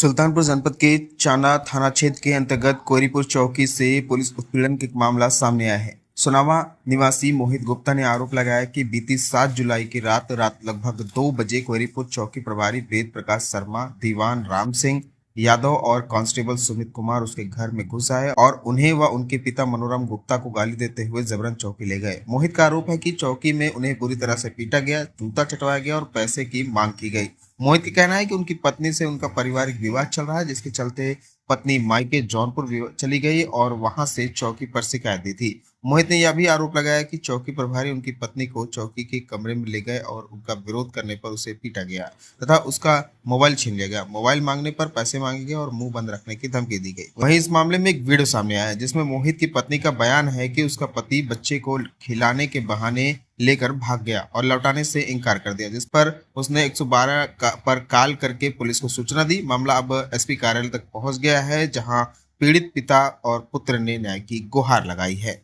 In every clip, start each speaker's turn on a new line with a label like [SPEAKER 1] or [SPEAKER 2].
[SPEAKER 1] सुल्तानपुर जनपद के चाना थाना क्षेत्र के अंतर्गत कोरीपुर चौकी से पुलिस उत्पीड़न के मामला सामने आया है। सुनावा निवासी मोहित गुप्ता ने आरोप लगाया कि बीती 7 जुलाई की रात लगभग 2 बजे कोरीपुर चौकी प्रभारी वेद प्रकाश शर्मा, दीवान राम सिंह यादव और कांस्टेबल सुमित कुमार उसके घर में घुस आए और उन्हें व उनके पिता मनोरम गुप्ता को गाली देते हुए जबरन चौकी ले गए। मोहित का आरोप है कि चौकी में उन्हें बुरी तरह से पीटा गया, जूता चटवाया गया और पैसे की मांग की गई। मोहित का कहना है कि उनकी पत्नी से उनका पारिवारिक विवाद चल रहा है, जिसके चलते पत्नी मायके जौनपुर चली गई और वहां से चौकी पर शिकायत दी थी। मोहित ने यह भी आरोप लगाया कि चौकी प्रभारी उनकी पत्नी को चौकी के कमरे में ले गए और उनका विरोध करने पर उसे पीटा गया तथा उसका मोबाइल छीन लिया गया। मोबाइल मांगने पर पैसे मांगे गए और मुंह बंद रखने की धमकी दी गई। वहीं इस मामले में एक वीडियो सामने आया है जिसमें मोहित की पत्नी का बयान है कि उसका पति बच्चे को खिलाने के बहाने लेकर भाग गया और लौटाने से इनकार कर दिया, जिस पर उसने 112 पर कॉल करके पुलिस को सूचना दी। मामला अब एसपी कार्यालय तक पहुंच गया है, जहां पीड़ित पिता और पुत्र ने न्याय की गुहार लगाई है।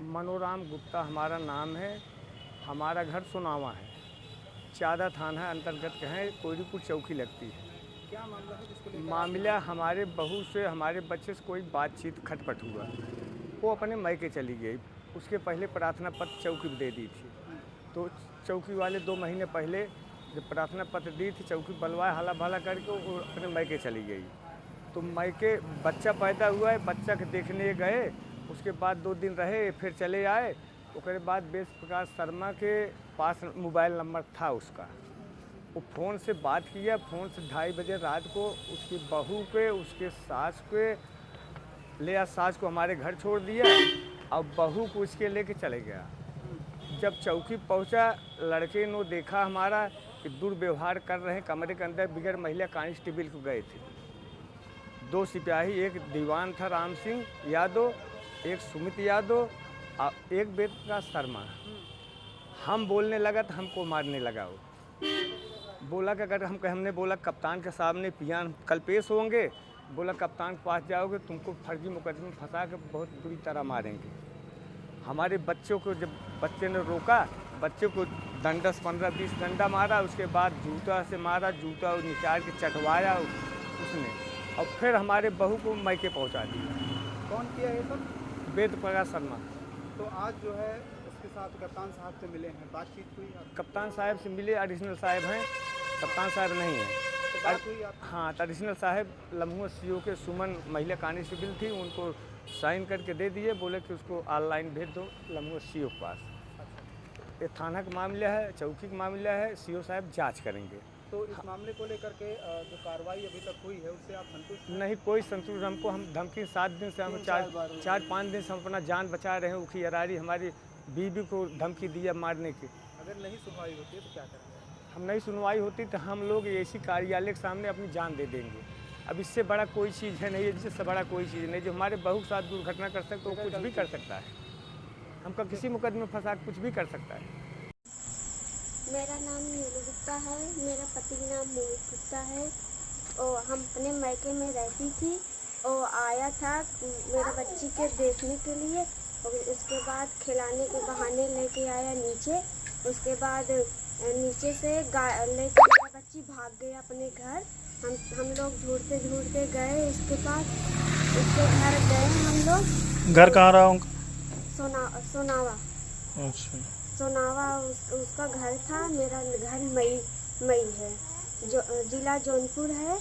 [SPEAKER 2] मनोरम गुप्ता हमारा नाम है। हमारा घर सुनावा है, चादा थाना अंतर्गत के हैं, कोरीपुर चौकी लगती है।
[SPEAKER 3] क्या मामला है जिसको लेकर?
[SPEAKER 2] मामला हमारे बहू से हमारे बच्चे से कोई बातचीत खटपट हुआ। वो अपने मायके चली गई। उसके पहले प्रार्थना पत्र चौकी दे दी थी, तो चौकी वाले 2 महीने पहले जब प्रार्थना पत्र दी थी, चौकी बलवाए हाला भाला करके वो अपने मायके चली गई। तो मायके बच्चा पैदा हुआ है, बच्चा के देखने गए, उसके बाद 2 दिन रहे, फिर चले आए। उसके बाद वेद प्रकाश शर्मा के पास मोबाइल नंबर था उसका, वो फ़ोन से बात किया। फ़ोन से 2:30 बजे रात को उसकी बहू के, उसके सास के ले आ, सास को हमारे घर छोड़ दिया और बहू को उसके लेके चले गया। जब चौकी पहुंचा, लड़के ने देखा हमारा कि दुर्व्यवहार कर रहे हैं, कमरे के अंदर बिगड़ महिला कांस्टेबल को गए थे। 2 सिपाही, एक दीवान था राम सिंह यादव, एक सुमित यादव और एक वेद प्रकाश शर्मा। हम बोलने लगा तो हमको मारने लगा। वो बोला कि अगर हमने बोला कप्तान के सामने पियान कल पेश होंगे, बोला कप्तान के पास जाओगे तुमको फर्जी मुकदमे में फंसा के बहुत बुरी तरह मारेंगे। हमारे बच्चों को जब बच्चे ने रोका, बच्चे को डंडा 15-20 डंडा मारा, उसके बाद जूता से मारा, जूता निचार के चटवाया उसने, और फिर हमारे बहू को मायके पहुंचा दिया।
[SPEAKER 3] कौन किया ये सब?
[SPEAKER 2] वेद प्रकाश शर्मा।
[SPEAKER 3] तो आज जो है उसके साथ कप्तान साहब से मिले हैं, बातचीत हुई?
[SPEAKER 2] कप्तान साहब से मिले, एडिशनल साहब हैं, कप्तान साहब नहीं है।
[SPEAKER 3] तो बात हुई आप?
[SPEAKER 2] हाँ, एडिशनल साहब लम्हुआ सीओ के सुमन महिला कांस्टेबल थी, उनको साइन करके दे दिए, बोले कि उसको ऑनलाइन भेज दो लम्हुआ सीओ के पास। ये थाना का मामला है, चौकी का मामला है, सीओ साहब जांच करेंगे।
[SPEAKER 3] तो इस मामले को लेकर के जो कार्रवाई अभी तक हुई है उससे आप संतुष्ट हैं?
[SPEAKER 2] नहीं, कोई संतुष्ट। हमको हम धमकी 7 दिन से, हम 4-5 दिन से हम अपना जान बचा रहे हैं। उखी अरारी हमारी बीवी को धमकी दिया मारने की।
[SPEAKER 3] अगर नहीं सुनवाई होती है तो क्या करेंगे?
[SPEAKER 2] हम नहीं सुनवाई होती तो हम लोग ऐसी कार्यालय के सामने अपनी जान दे देंगे। अब इससे बड़ा कोई चीज़ है नहीं, जिससे बड़ा कोई चीज़ नहीं। जो हमारे बहू के साथ दुर्घटना कर सकता है वो कुछ भी कर सकता है, हमका किसी मुकदमे में फंसा कुछ भी कर सकता है।
[SPEAKER 4] मेरा नाम नीलू गुप्ता है, मेरा पति का नाम मोहित गुप्ता है और हम अपने मायके में रहती थी और आया था मेरे बच्ची के देखने के लिए, और उसके बाद खिलाने के बहाने लेके आया नीचे। उसके बाद नीचे से लेके मेरा बच्ची भाग गया अपने घर। हम लोग ढूंढते गए उसके पास, उसके घर गए हम लोग।
[SPEAKER 5] घर कहाँ रहा उनका?
[SPEAKER 4] सोनावा।
[SPEAKER 5] अच्छा,
[SPEAKER 4] सोनावा उसका घर था। मेरा घर मई है, जो जिला जौनपुर है।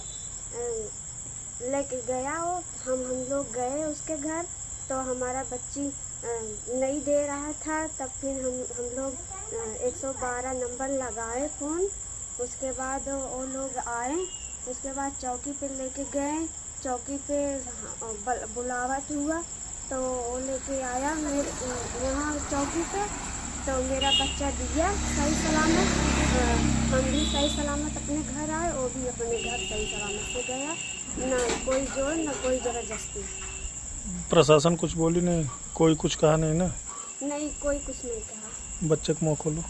[SPEAKER 4] लेके गया वो, हम लोग गए उसके घर, तो हमारा बच्ची नहीं दे रहा था। तब फिर हम लोग 112 नंबर लगाए फ़ोन। उसके बाद वो लोग आए, उसके बाद चौकी पे लेके गए। चौकी पे बुलावट हुआ तो वो लेके आया वहाँ चौकी पे, तो मेरा बच्चा दिया सही सलामत। हम भी सही सलामत अपने घर आए, वो भी अपने घर सही सलामत से गया। ना कोई जोर ना कोई ज़बरदस्ती।
[SPEAKER 5] प्रशासन कुछ बोली नहीं? कोई कुछ कहा नहीं ना?
[SPEAKER 4] नहीं, कोई कुछ नहीं कहा।
[SPEAKER 5] बच्चे को मुँह खोलो।